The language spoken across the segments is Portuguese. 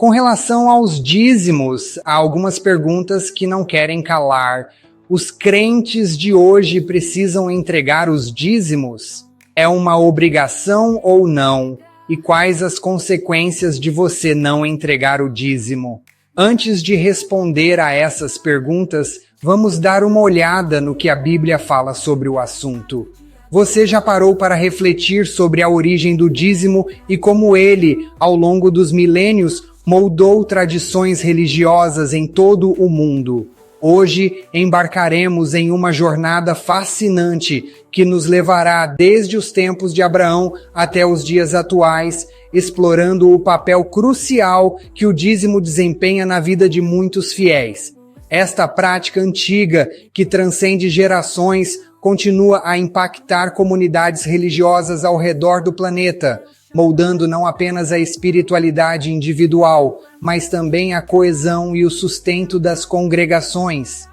Com relação aos dízimos, há algumas perguntas que não querem calar. Os crentes de hoje precisam entregar os dízimos? É uma obrigação ou não? E quais as consequências de você não entregar o dízimo? Antes de responder a essas perguntas, vamos dar uma olhada no que a Bíblia fala sobre o assunto. Você já parou para refletir sobre a origem do dízimo e como ele, ao longo dos milênios, moldou tradições religiosas em todo o mundo? Hoje embarcaremos em uma jornada fascinante que nos levará desde os tempos de Abraão até os dias atuais, explorando o papel crucial que o dízimo desempenha na vida de muitos fiéis. Esta prática antiga, que transcende gerações, continua a impactar comunidades religiosas ao redor do planeta, moldando não apenas a espiritualidade individual, mas também a coesão e o sustento das congregações.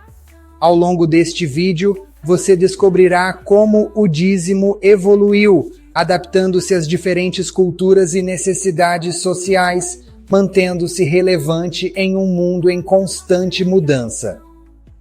Ao longo deste vídeo, você descobrirá como o dízimo evoluiu, adaptando-se às diferentes culturas e necessidades sociais, mantendo-se relevante em um mundo em constante mudança.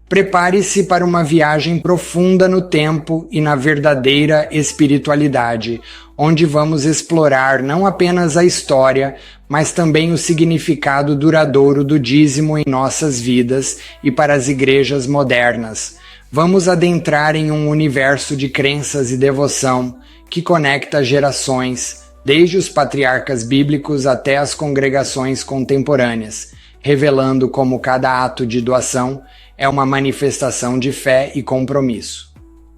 Prepare-se para uma viagem profunda no tempo e na verdadeira espiritualidade, onde vamos explorar não apenas a história, mas também o significado duradouro do dízimo em nossas vidas e para as igrejas modernas. Vamos adentrar em um universo de crenças e devoção que conecta gerações, desde os patriarcas bíblicos até as congregações contemporâneas, revelando como cada ato de doação é uma manifestação de fé e compromisso.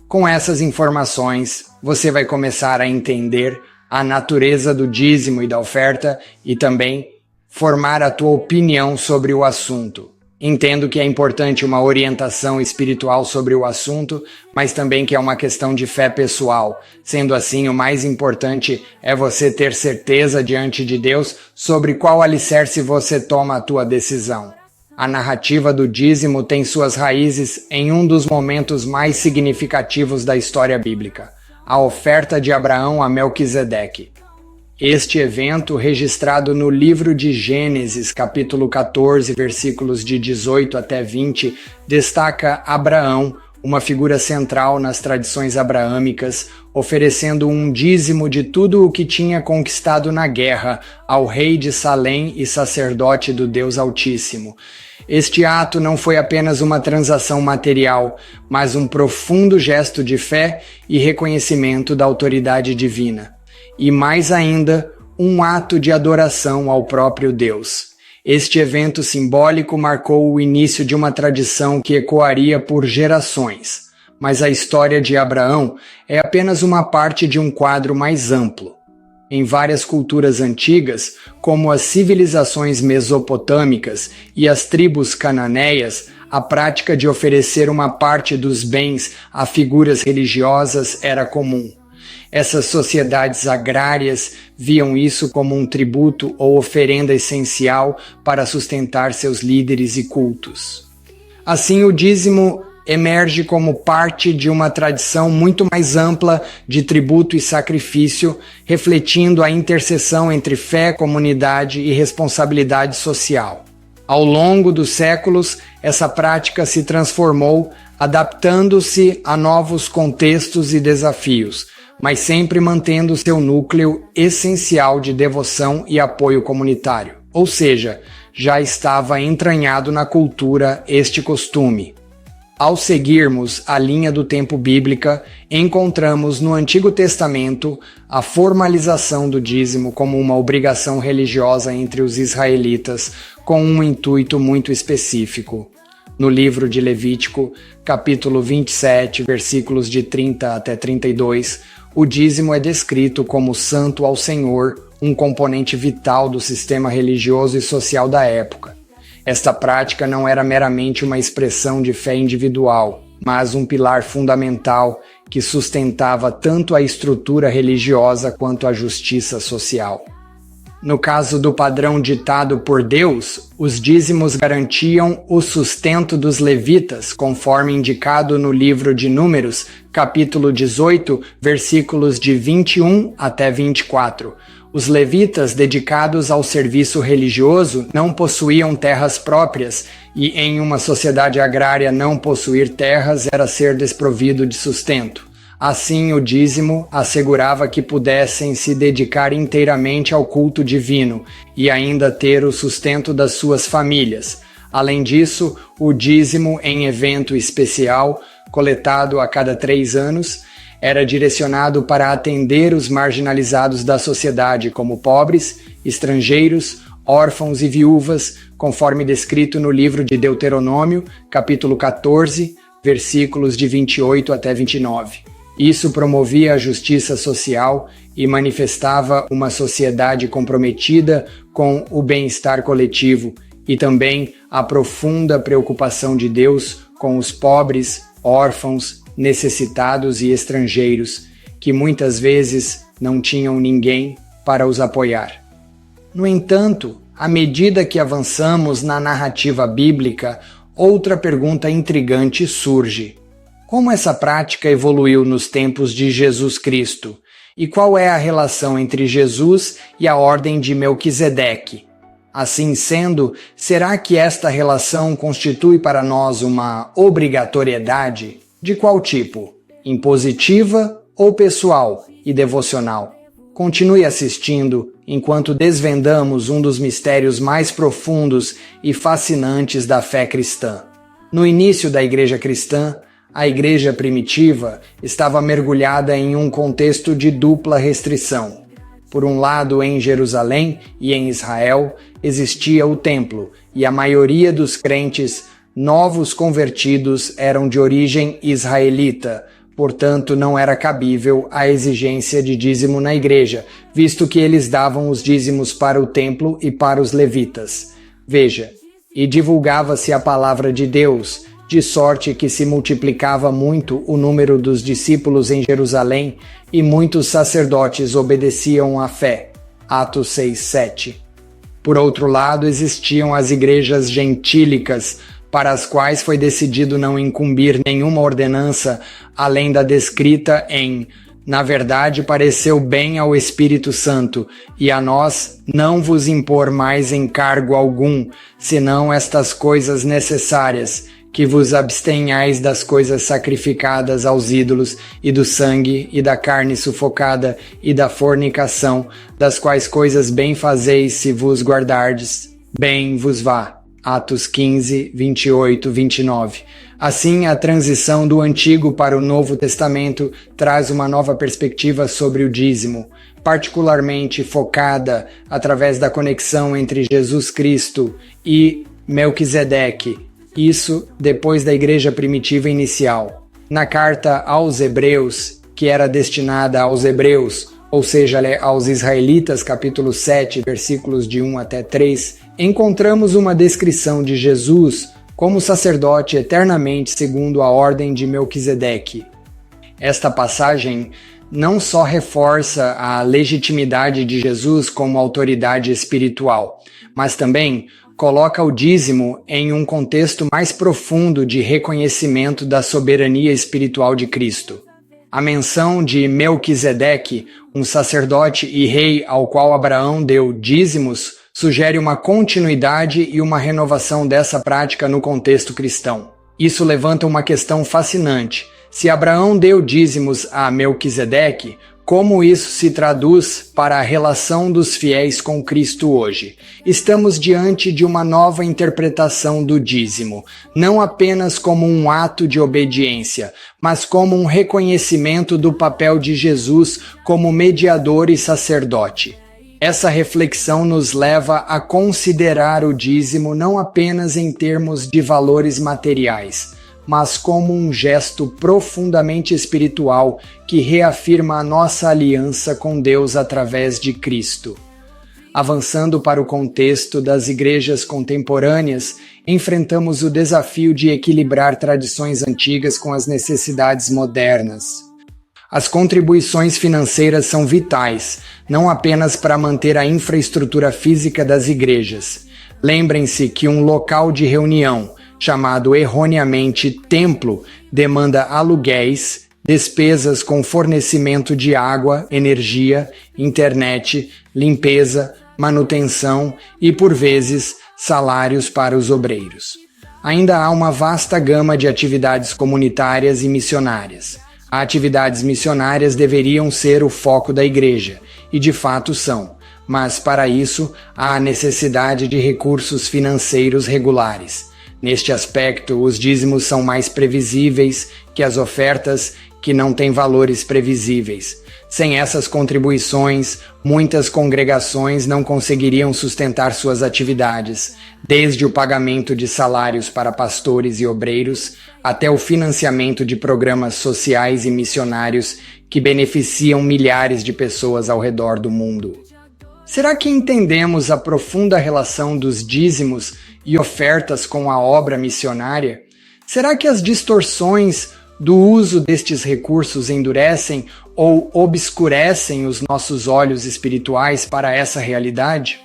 Com essas informações, você vai começar a entender a natureza do dízimo e da oferta e também formar a tua opinião sobre o assunto. Entendo que é importante uma orientação espiritual sobre o assunto, mas também que é uma questão de fé pessoal. Sendo assim, o mais importante é você ter certeza diante de Deus sobre qual alicerce você toma a tua decisão. A narrativa do dízimo tem suas raízes em um dos momentos mais significativos da história bíblica, a oferta de Abraão a Melquisedeque. Este evento, registrado no livro de Gênesis, capítulo 14, versículos de 18 até 20, destaca Abraão, uma figura central nas tradições abraâmicas, oferecendo um dízimo de tudo o que tinha conquistado na guerra ao rei de Salém e sacerdote do Deus Altíssimo. Este ato não foi apenas uma transação material, mas um profundo gesto de fé e reconhecimento da autoridade divina. E mais ainda, um ato de adoração ao próprio Deus. Este evento simbólico marcou o início de uma tradição que ecoaria por gerações, mas a história de Abraão é apenas uma parte de um quadro mais amplo. Em várias culturas antigas, como as civilizações mesopotâmicas e as tribos cananeias, a prática de oferecer uma parte dos bens a figuras religiosas era comum. Essas sociedades agrárias viam isso como um tributo ou oferenda essencial para sustentar seus líderes e cultos. Assim, o dízimo emerge como parte de uma tradição muito mais ampla de tributo e sacrifício, refletindo a interseção entre fé, comunidade e responsabilidade social. Ao longo dos séculos, essa prática se transformou, adaptando-se a novos contextos e desafios, mas sempre mantendo seu núcleo essencial de devoção e apoio comunitário. Ou seja, já estava entranhado na cultura este costume. Ao seguirmos a linha do tempo bíblica, encontramos no Antigo Testamento a formalização do dízimo como uma obrigação religiosa entre os israelitas, com um intuito muito específico. No livro de Levítico, capítulo 27, versículos de 30 até 32, o dízimo é descrito como santo ao Senhor, um componente vital do sistema religioso e social da época. Esta prática não era meramente uma expressão de fé individual, mas um pilar fundamental que sustentava tanto a estrutura religiosa quanto a justiça social. No caso do padrão ditado por Deus, os dízimos garantiam o sustento dos levitas, conforme indicado no livro de Números, capítulo 18, versículos de 21 até 24. Os levitas, dedicados ao serviço religioso, não possuíam terras próprias, e em uma sociedade agrária não possuir terras era ser desprovido de sustento. Assim, o dízimo assegurava que pudessem se dedicar inteiramente ao culto divino e ainda ter o sustento das suas famílias. Além disso, o dízimo em evento especial, coletado a cada 3 anos, era direcionado para atender os marginalizados da sociedade, como pobres, estrangeiros, órfãos e viúvas, conforme descrito no livro de Deuteronômio, capítulo 14, versículos de 28 até 29. Isso promovia a justiça social e manifestava uma sociedade comprometida com o bem-estar coletivo e também a profunda preocupação de Deus com os pobres, órfãos, necessitados e estrangeiros, que muitas vezes não tinham ninguém para os apoiar. No entanto, à medida que avançamos na narrativa bíblica, outra pergunta intrigante surge. Como essa prática evoluiu nos tempos de Jesus Cristo? E qual é a relação entre Jesus e a ordem de Melquisedeque? Assim sendo, será que esta relação constitui para nós uma obrigatoriedade? De qual tipo? Impositiva ou pessoal e devocional? Continue assistindo enquanto desvendamos um dos mistérios mais profundos e fascinantes da fé cristã. No início da Igreja cristã, a Igreja primitiva estava mergulhada em um contexto de dupla restrição. Por um lado, em Jerusalém e em Israel, existia o templo, e a maioria dos crentes novos convertidos eram de origem israelita, portanto não era cabível a exigência de dízimo na igreja, visto que eles davam os dízimos para o templo e para os levitas. Veja, e divulgava-se a palavra de Deus, de sorte que se multiplicava muito o número dos discípulos em Jerusalém e muitos sacerdotes obedeciam à fé. Atos 6:7. Por outro lado, existiam as igrejas gentílicas, para as quais foi decidido não incumbir nenhuma ordenança além da descrita em "Na verdade pareceu bem ao Espírito Santo, e a nós não vos impor mais encargo algum, senão estas coisas necessárias, que vos abstenhais das coisas sacrificadas aos ídolos, e do sangue, e da carne sufocada, e da fornicação, das quais coisas bem fazeis se vos guardardes, bem vos vá." Atos 15, 28, 29. Assim, a transição do Antigo para o Novo Testamento traz uma nova perspectiva sobre o dízimo, particularmente focada através da conexão entre Jesus Cristo e Melquisedeque, isso depois da igreja primitiva inicial. Na carta aos Hebreus, que era destinada aos hebreus, ou seja, aos israelitas, capítulo 7, versículos de 1 até 3, encontramos uma descrição de Jesus como sacerdote eternamente segundo a ordem de Melquisedeque. Esta passagem não só reforça a legitimidade de Jesus como autoridade espiritual, mas também coloca o dízimo em um contexto mais profundo de reconhecimento da soberania espiritual de Cristo. A menção de Melquisedeque, um sacerdote e rei ao qual Abraão deu dízimos, sugere uma continuidade e uma renovação dessa prática no contexto cristão. Isso levanta uma questão fascinante. Se Abraão deu dízimos a Melquisedeque, como isso se traduz para a relação dos fiéis com Cristo hoje? Estamos diante de uma nova interpretação do dízimo, não apenas como um ato de obediência, mas como um reconhecimento do papel de Jesus como mediador e sacerdote. Essa reflexão nos leva a considerar o dízimo não apenas em termos de valores materiais, mas como um gesto profundamente espiritual que reafirma a nossa aliança com Deus através de Cristo. Avançando para o contexto das igrejas contemporâneas, enfrentamos o desafio de equilibrar tradições antigas com as necessidades modernas. As contribuições financeiras são vitais, não apenas para manter a infraestrutura física das igrejas. Lembrem-se que um local de reunião, chamado erroneamente templo, demanda aluguéis, despesas com fornecimento de água, energia, internet, limpeza, manutenção e, por vezes, salários para os obreiros. Ainda há uma vasta gama de atividades comunitárias e missionárias. As atividades missionárias deveriam ser o foco da igreja, e de fato são, mas para isso há a necessidade de recursos financeiros regulares. Neste aspecto, os dízimos são mais previsíveis que as ofertas que não têm valores previsíveis. Sem essas contribuições, muitas congregações não conseguiriam sustentar suas atividades, desde o pagamento de salários para pastores e obreiros, até o financiamento de programas sociais e missionários que beneficiam milhares de pessoas ao redor do mundo. Será que entendemos a profunda relação dos dízimos e ofertas com a obra missionária? Será que as distorções do uso destes recursos endurecem ou obscurecem os nossos olhos espirituais para essa realidade?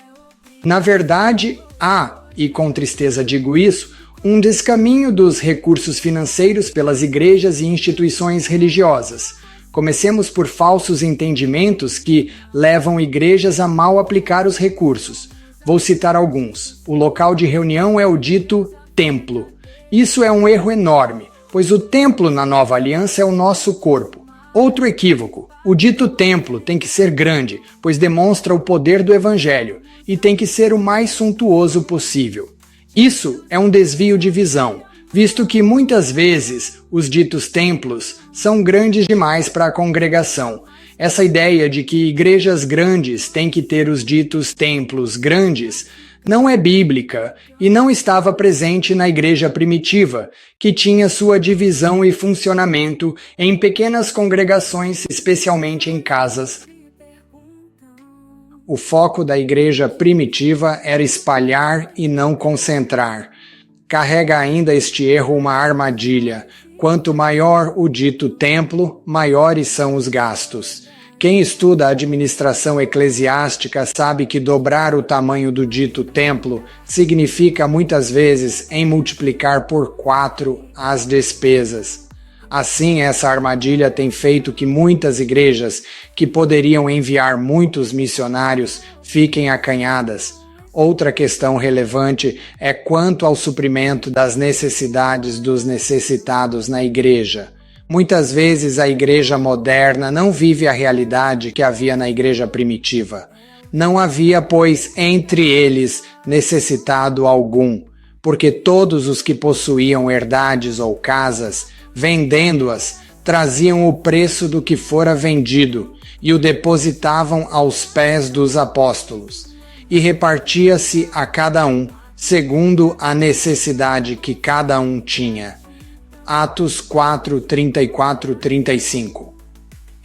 Na verdade, há, e com tristeza digo isso, um descaminho dos recursos financeiros pelas igrejas e instituições religiosas. Comecemos por falsos entendimentos que levam igrejas a mal aplicar os recursos. Vou citar alguns. O local de reunião é o dito templo. Isso é um erro enorme, pois o templo na nova aliança é o nosso corpo. Outro equívoco. O dito templo tem que ser grande, pois demonstra o poder do evangelho, e tem que ser o mais suntuoso possível. Isso é um desvio de visão, visto que muitas vezes os ditos templos são grandes demais para a congregação. Essa ideia de que igrejas grandes têm que ter os ditos templos grandes não é bíblica e não estava presente na igreja primitiva, que tinha sua divisão e funcionamento em pequenas congregações, especialmente em casas. O foco da igreja primitiva era espalhar e não concentrar. Carrega ainda este erro uma armadilha. Quanto maior o dito templo, maiores são os gastos. Quem estuda a administração eclesiástica sabe que dobrar o tamanho do dito templo significa muitas vezes em multiplicar por 4 as despesas. Assim, essa armadilha tem feito que muitas igrejas que poderiam enviar muitos missionários fiquem acanhadas. Outra questão relevante é quanto ao suprimento das necessidades dos necessitados na igreja. Muitas vezes a igreja moderna não vive a realidade que havia na igreja primitiva. Não havia, pois, entre eles necessitado algum, porque todos os que possuíam herdades ou casas, vendendo-as, traziam o preço do que fora vendido e o depositavam aos pés dos apóstolos, e repartia-se a cada um, segundo a necessidade que cada um tinha. Atos 4, 34, 35.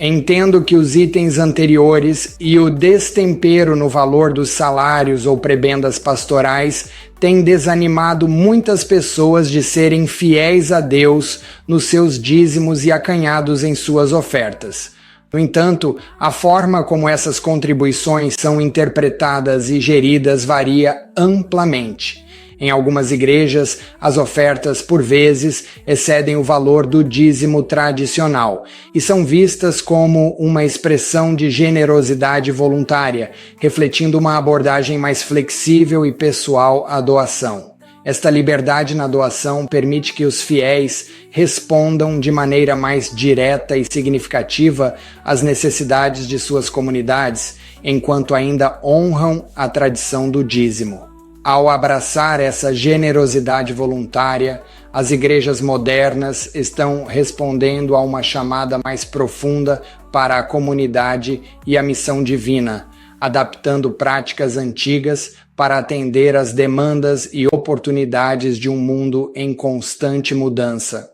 Entendo que os itens anteriores e o destempero no valor dos salários ou prebendas pastorais têm desanimado muitas pessoas de serem fiéis a Deus nos seus dízimos e acanhados em suas ofertas. No entanto, a forma como essas contribuições são interpretadas e geridas varia amplamente. Em algumas igrejas, as ofertas, por vezes, excedem o valor do dízimo tradicional e são vistas como uma expressão de generosidade voluntária, refletindo uma abordagem mais flexível e pessoal à doação. Esta liberdade na doação permite que os fiéis respondam de maneira mais direta e significativa às necessidades de suas comunidades, enquanto ainda honram a tradição do dízimo. Ao abraçar essa generosidade voluntária, as igrejas modernas estão respondendo a uma chamada mais profunda para a comunidade e a missão divina, adaptando práticas antigas para atender às demandas e oportunidades de um mundo em constante mudança.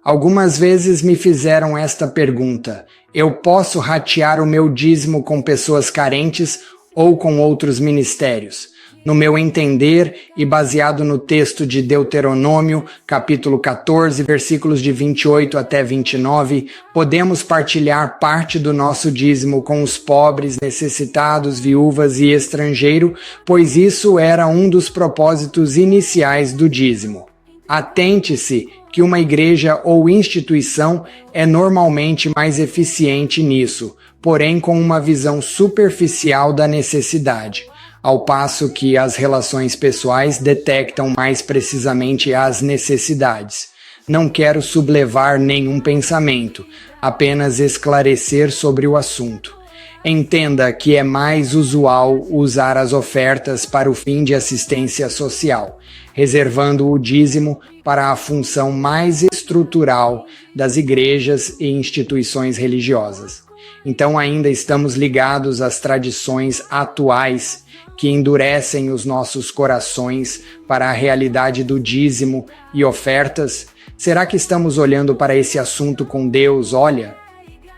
Algumas vezes me fizeram esta pergunta: eu posso ratear o meu dízimo com pessoas carentes ou com outros ministérios? No meu entender, e baseado no texto de Deuteronômio, capítulo 14, versículos de 28 até 29, podemos partilhar parte do nosso dízimo com os pobres, necessitados, viúvas e estrangeiro, pois isso era um dos propósitos iniciais do dízimo. Atente-se que uma igreja ou instituição é normalmente mais eficiente nisso, porém com uma visão superficial da necessidade, ao passo que as relações pessoais detectam mais precisamente as necessidades. Não quero sublevar nenhum pensamento, apenas esclarecer sobre o assunto. Entenda que é mais usual usar as ofertas para o fim de assistência social, reservando o dízimo para a função mais estrutural das igrejas e instituições religiosas. Então ainda estamos ligados às tradições atuais que endurecem os nossos corações para a realidade do dízimo e ofertas. Será que estamos olhando para esse assunto com Deus olha?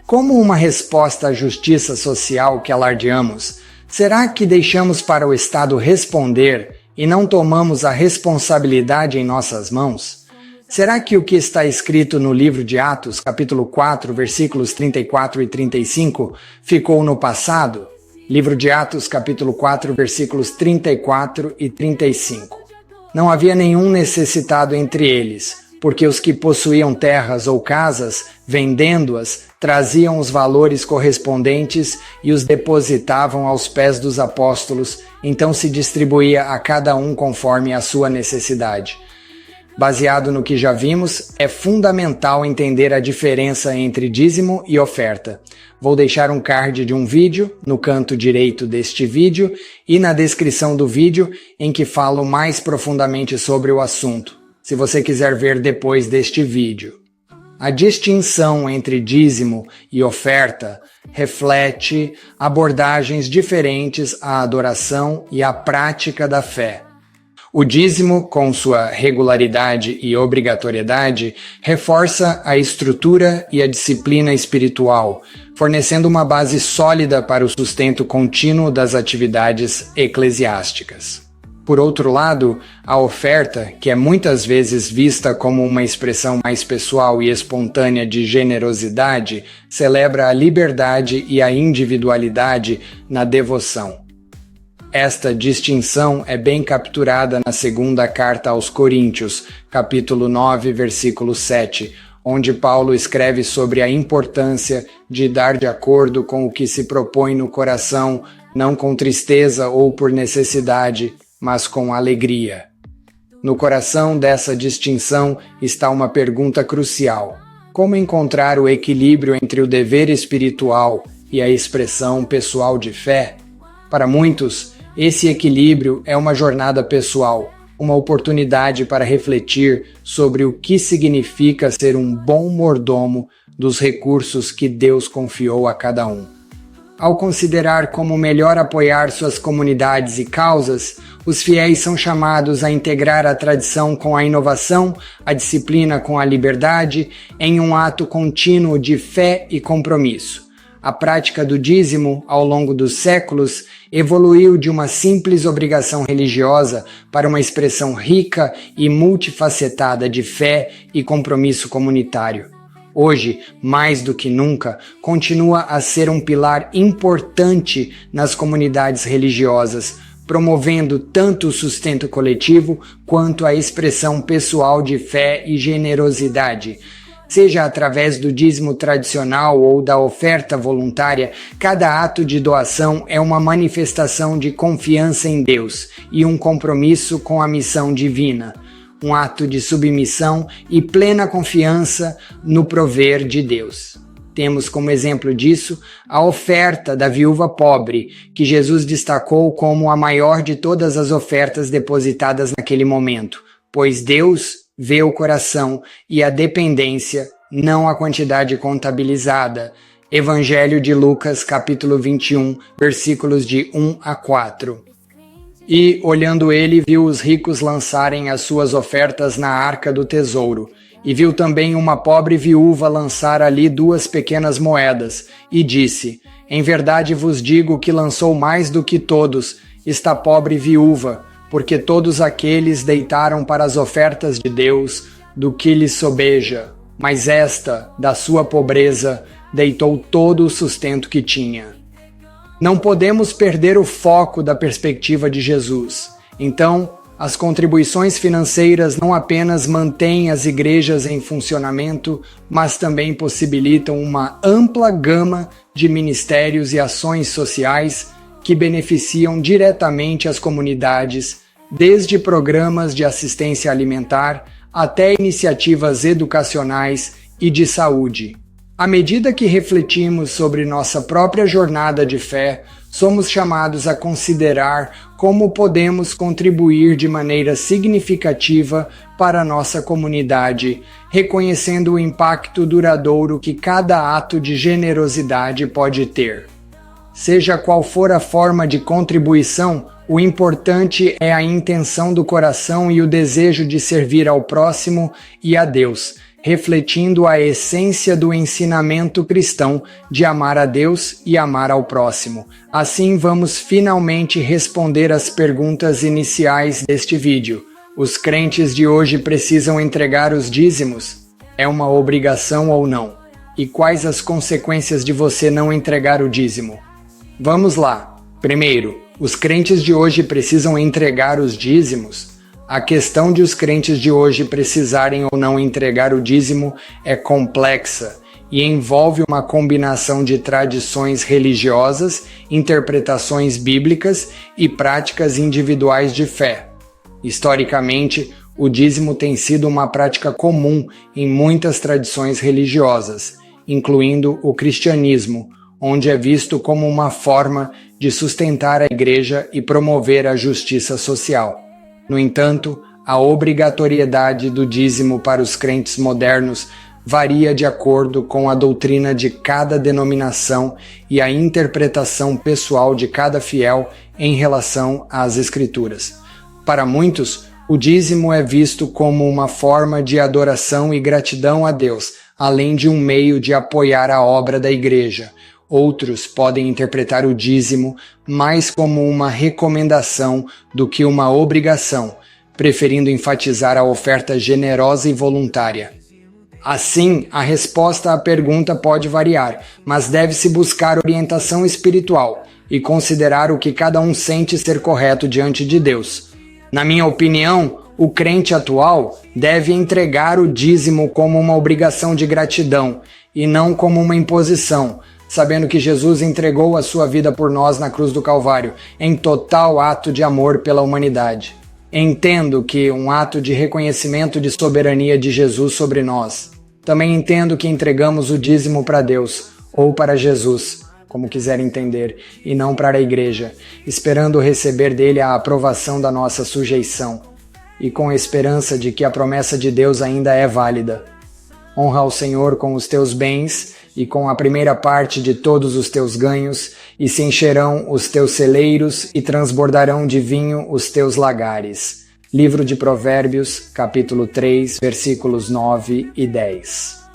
Como uma resposta à justiça social que alardeamos, será que deixamos para o Estado responder e não tomamos a responsabilidade em nossas mãos? Será que o que está escrito no livro de Atos, capítulo 4, versículos 34 e 35, ficou no passado? Livro de Atos, capítulo 4, versículos 34 e 35. Não havia nenhum necessitado entre eles, porque os que possuíam terras ou casas, vendendo-as, traziam os valores correspondentes e os depositavam aos pés dos apóstolos, então se distribuía a cada um conforme a sua necessidade. Baseado no que já vimos, é fundamental entender a diferença entre dízimo e oferta. Vou deixar um card de um vídeo no canto direito deste vídeo e na descrição do vídeo em que falo mais profundamente sobre o assunto, se você quiser ver depois deste vídeo. A distinção entre dízimo e oferta reflete abordagens diferentes à adoração e à prática da fé. O dízimo, com sua regularidade e obrigatoriedade, reforça a estrutura e a disciplina espiritual, fornecendo uma base sólida para o sustento contínuo das atividades eclesiásticas. Por outro lado, a oferta, que é muitas vezes vista como uma expressão mais pessoal e espontânea de generosidade, celebra a liberdade e a individualidade na devoção. Esta distinção é bem capturada na segunda carta aos Coríntios, capítulo 9, versículo 7, onde Paulo escreve sobre a importância de dar de acordo com o que se propõe no coração, não com tristeza ou por necessidade, mas com alegria. No coração dessa distinção está uma pergunta crucial: como encontrar o equilíbrio entre o dever espiritual e a expressão pessoal de fé? Para muitos, esse equilíbrio é uma jornada pessoal, uma oportunidade para refletir sobre o que significa ser um bom mordomo dos recursos que Deus confiou a cada um. Ao considerar como melhor apoiar suas comunidades e causas, os fiéis são chamados a integrar a tradição com a inovação, a disciplina com a liberdade, em um ato contínuo de fé e compromisso. A prática do dízimo, ao longo dos séculos, evoluiu de uma simples obrigação religiosa para uma expressão rica e multifacetada de fé e compromisso comunitário. Hoje, mais do que nunca, continua a ser um pilar importante nas comunidades religiosas, promovendo tanto o sustento coletivo quanto a expressão pessoal de fé e generosidade. Seja através do dízimo tradicional ou da oferta voluntária, cada ato de doação é uma manifestação de confiança em Deus e um compromisso com a missão divina, um ato de submissão e plena confiança no prover de Deus. Temos como exemplo disso a oferta da viúva pobre, que Jesus destacou como a maior de todas as ofertas depositadas naquele momento, pois Deus vê o coração e a dependência, não a quantidade contabilizada. Evangelho de Lucas, capítulo 21, versículos de 1 a 4. E, olhando ele, viu os ricos lançarem as suas ofertas na arca do tesouro, e viu também uma pobre viúva lançar ali 2 pequenas moedas, e disse: Em verdade vos digo que lançou mais do que todos, esta pobre viúva, porque todos aqueles deitaram para as ofertas de Deus do que lhes sobeja, mas esta, da sua pobreza, deitou todo o sustento que tinha. Não podemos perder o foco da perspectiva de Jesus. Então, As contribuições financeiras não apenas mantêm as igrejas em funcionamento, mas também possibilitam uma ampla gama de ministérios e ações sociais que beneficiam diretamente as comunidades, desde programas de assistência alimentar até iniciativas educacionais e de saúde. À medida que refletimos sobre nossa própria jornada de fé, somos chamados a considerar como podemos contribuir de maneira significativa para a nossa comunidade, reconhecendo o impacto duradouro que cada ato de generosidade pode ter. Seja qual for a forma de contribuição, o importante é a intenção do coração e o desejo de servir ao próximo e a Deus, refletindo a essência do ensinamento cristão de amar a Deus e amar ao próximo. Assim, vamos finalmente responder às perguntas iniciais deste vídeo. Os crentes de hoje precisam entregar os dízimos? É uma obrigação ou não? E quais as consequências de você não entregar o dízimo? Vamos lá. Primeiro, os crentes de hoje precisam entregar os dízimos? A questão de os crentes de hoje precisarem ou não entregar o dízimo é complexa e envolve uma combinação de tradições religiosas, interpretações bíblicas e práticas individuais de fé. Historicamente, o dízimo tem sido uma prática comum em muitas tradições religiosas, incluindo o cristianismo, onde é visto como uma forma de sustentar a igreja e promover a justiça social. No entanto, a obrigatoriedade do dízimo para os crentes modernos varia de acordo com a doutrina de cada denominação e a interpretação pessoal de cada fiel em relação às Escrituras. Para muitos, o dízimo é visto como uma forma de adoração e gratidão a Deus, além de um meio de apoiar a obra da igreja. Outros podem interpretar o dízimo mais como uma recomendação do que uma obrigação, preferindo enfatizar a oferta generosa e voluntária. Assim, a resposta à pergunta pode variar, mas deve-se buscar orientação espiritual e considerar o que cada um sente ser correto diante de Deus. Na minha opinião, o crente atual deve entregar o dízimo como uma obrigação de gratidão e não como uma imposição, sabendo que Jesus entregou a sua vida por nós na cruz do Calvário, em total ato de amor pela humanidade. Entendo que um ato de reconhecimento de soberania de Jesus sobre nós. Também entendo que entregamos o dízimo para Deus, ou para Jesus, como quiser entender, e não para a igreja, esperando receber dele a aprovação da nossa sujeição, e com a esperança de que a promessa de Deus ainda é válida. Honra ao Senhor com os teus bens e com a primeira parte de todos os teus ganhos, e se encherão os teus celeiros e transbordarão de vinho os teus lagares. Livro de Provérbios, capítulo 3, versículos 9 e 10.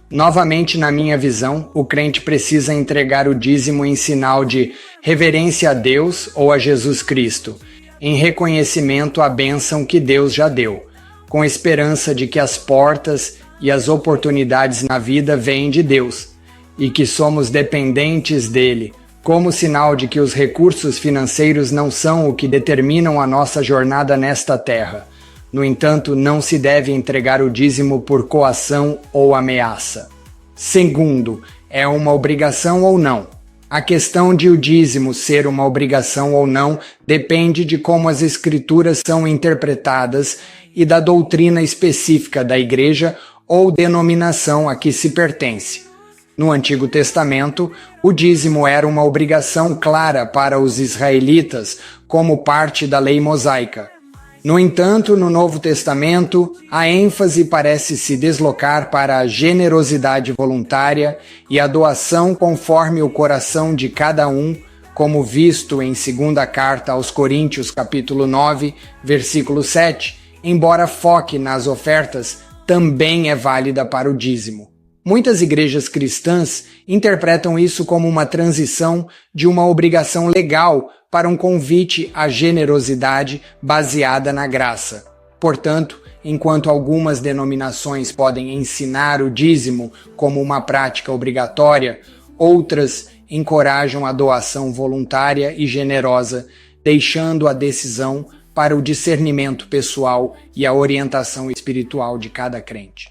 Novamente, na minha visão, o crente precisa entregar o dízimo em sinal de reverência a Deus ou a Jesus Cristo, em reconhecimento à bênção que Deus já deu, com esperança de que as portas e as oportunidades na vida vêm de Deus, e que somos dependentes dele, como sinal de que os recursos financeiros não são o que determinam a nossa jornada nesta terra. No entanto, não se deve entregar o dízimo por coação ou ameaça. Segundo, é uma obrigação ou não? A questão de o dízimo ser uma obrigação ou não depende de como as escrituras são interpretadas e da doutrina específica da igreja ou denominação a que se pertence. No Antigo Testamento, o dízimo era uma obrigação clara para os israelitas, como parte da lei mosaica. No entanto, no Novo Testamento, a ênfase parece se deslocar para a generosidade voluntária e a doação conforme o coração de cada um, como visto em 2ª Carta aos Coríntios, capítulo 9, versículo 7, embora foque nas ofertas, também é válida para o dízimo. Muitas igrejas cristãs interpretam isso como uma transição de uma obrigação legal para um convite à generosidade baseada na graça. Portanto, enquanto algumas denominações podem ensinar o dízimo como uma prática obrigatória, outras encorajam a doação voluntária e generosa, deixando a decisão para o discernimento pessoal e a orientação espiritual de cada crente.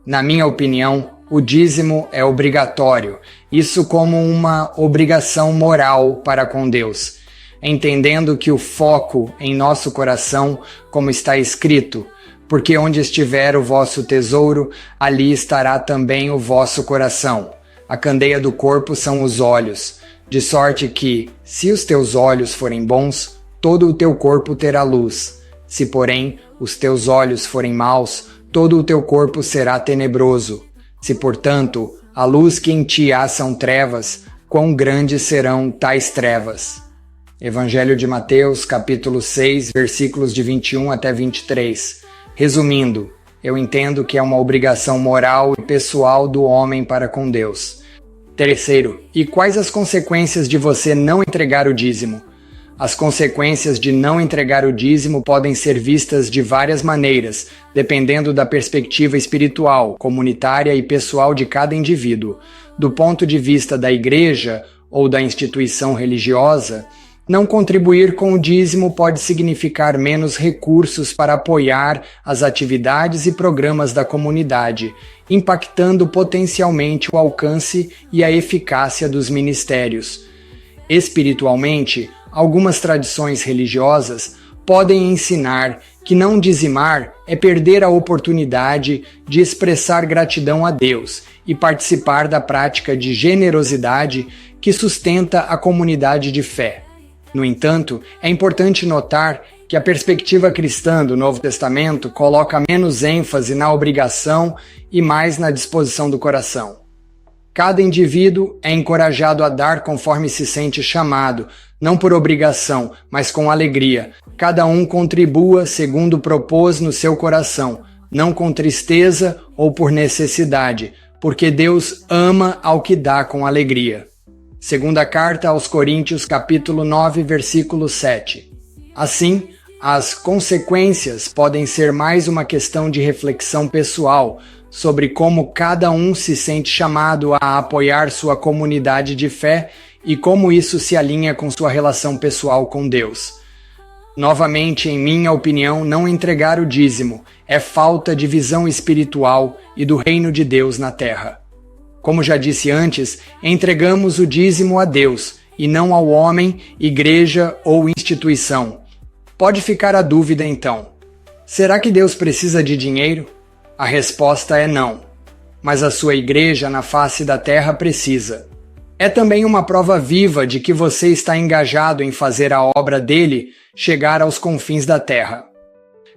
Na minha opinião, o dízimo é obrigatório, isso como uma obrigação moral para com Deus, entendendo que o foco em nosso coração, como está escrito, porque onde estiver o vosso tesouro, ali estará também o vosso coração. A candeia do corpo são os olhos, de sorte que, se os teus olhos forem bons, todo o teu corpo terá luz. Se, porém, os teus olhos forem maus, todo o teu corpo será tenebroso. Se, portanto, a luz que em ti há são trevas, quão grandes serão tais trevas? Evangelho de Mateus, capítulo 6, versículos de 21 até 23. Resumindo, eu entendo que é uma obrigação moral e pessoal do homem para com Deus. Terceiro, e quais as consequências de você não entregar o dízimo? As consequências de não entregar o dízimo podem ser vistas de várias maneiras, dependendo da perspectiva espiritual, comunitária e pessoal de cada indivíduo. Do ponto de vista da igreja ou da instituição religiosa, não contribuir com o dízimo pode significar menos recursos para apoiar as atividades e programas da comunidade, impactando potencialmente o alcance e a eficácia dos ministérios. Espiritualmente, algumas tradições religiosas podem ensinar que não dizimar é perder a oportunidade de expressar gratidão a Deus e participar da prática de generosidade que sustenta a comunidade de fé. No entanto, é importante notar que a perspectiva cristã do Novo Testamento coloca menos ênfase na obrigação e mais na disposição do coração. Cada indivíduo é encorajado a dar conforme se sente chamado, não por obrigação, mas com alegria. Cada um contribua segundo propôs no seu coração, não com tristeza ou por necessidade, porque Deus ama ao que dá com alegria. Segunda carta aos Coríntios, capítulo 9, versículo 7. Assim, as consequências podem ser mais uma questão de reflexão pessoal sobre como cada um se sente chamado a apoiar sua comunidade de fé e como isso se alinha com sua relação pessoal com Deus. Novamente, em minha opinião, não entregar o dízimo é falta de visão espiritual e do reino de Deus na terra. Como já disse antes, entregamos o dízimo a Deus e não ao homem, igreja ou instituição. Pode ficar a dúvida então: será que Deus precisa de dinheiro? A resposta é não, mas a sua igreja na face da terra precisa. É também uma prova viva de que você está engajado em fazer a obra dele chegar aos confins da terra.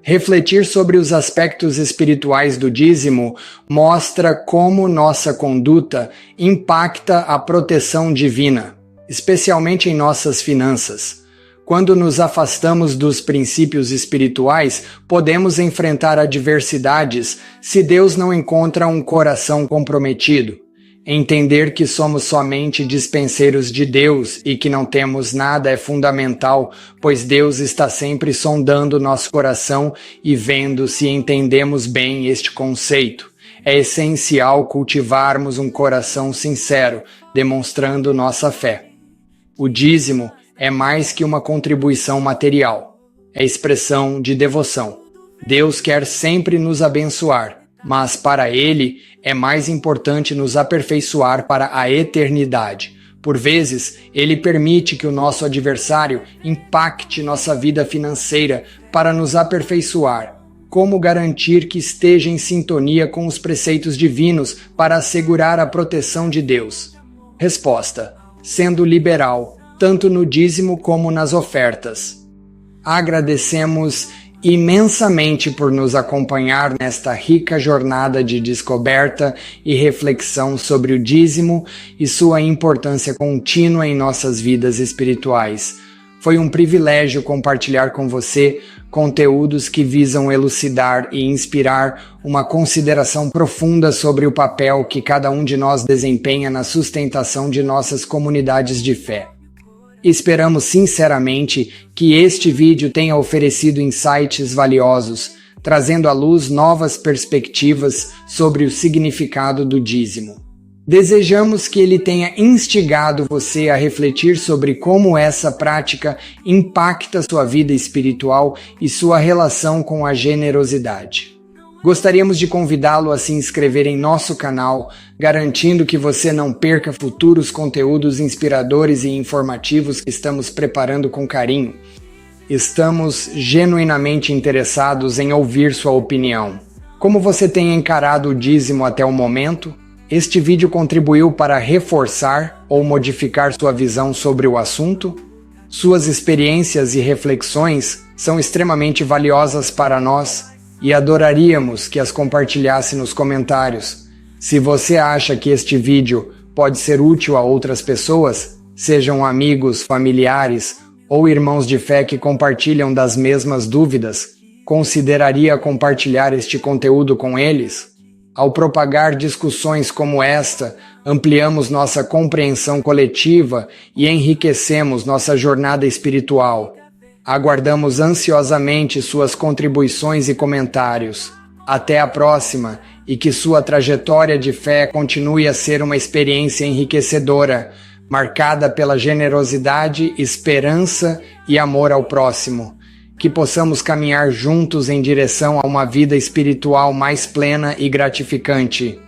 Refletir sobre os aspectos espirituais do dízimo mostra como nossa conduta impacta a proteção divina, especialmente em nossas finanças. Quando nos afastamos dos princípios espirituais, podemos enfrentar adversidades se Deus não encontra um coração comprometido. Entender que somos somente dispenseiros de Deus e que não temos nada é fundamental, pois Deus está sempre sondando nosso coração e vendo se entendemos bem este conceito. É essencial cultivarmos um coração sincero, demonstrando nossa fé. O dízimo é mais que uma contribuição material, é expressão de devoção. Deus quer sempre nos abençoar, mas para Ele é mais importante nos aperfeiçoar para a eternidade. Por vezes, Ele permite que o nosso adversário impacte nossa vida financeira para nos aperfeiçoar. Como garantir que esteja em sintonia com os preceitos divinos para assegurar a proteção de Deus? Resposta: sendo liberal, tanto no dízimo como nas ofertas. Agradecemos imensamente por nos acompanhar nesta rica jornada de descoberta e reflexão sobre o dízimo e sua importância contínua em nossas vidas espirituais. Foi um privilégio compartilhar com você conteúdos que visam elucidar e inspirar uma consideração profunda sobre o papel que cada um de nós desempenha na sustentação de nossas comunidades de fé. Esperamos sinceramente que este vídeo tenha oferecido insights valiosos, trazendo à luz novas perspectivas sobre o significado do dízimo. Desejamos que ele tenha instigado você a refletir sobre como essa prática impacta sua vida espiritual e sua relação com a generosidade. Gostaríamos de convidá-lo a se inscrever em nosso canal, garantindo que você não perca futuros conteúdos inspiradores e informativos que estamos preparando com carinho. Estamos genuinamente interessados em ouvir sua opinião. Como você tem encarado o dízimo até o momento? Este vídeo contribuiu para reforçar ou modificar sua visão sobre o assunto? Suas experiências e reflexões são extremamente valiosas para nós e adoraríamos que as compartilhasse nos comentários. Se você acha que este vídeo pode ser útil a outras pessoas, sejam amigos, familiares ou irmãos de fé que compartilham das mesmas dúvidas, consideraria compartilhar este conteúdo com eles? Ao propagar discussões como esta, ampliamos nossa compreensão coletiva e enriquecemos nossa jornada espiritual. Aguardamos ansiosamente suas contribuições e comentários. Até a próxima e que sua trajetória de fé continue a ser uma experiência enriquecedora, marcada pela generosidade, esperança e amor ao próximo. Que possamos caminhar juntos em direção a uma vida espiritual mais plena e gratificante.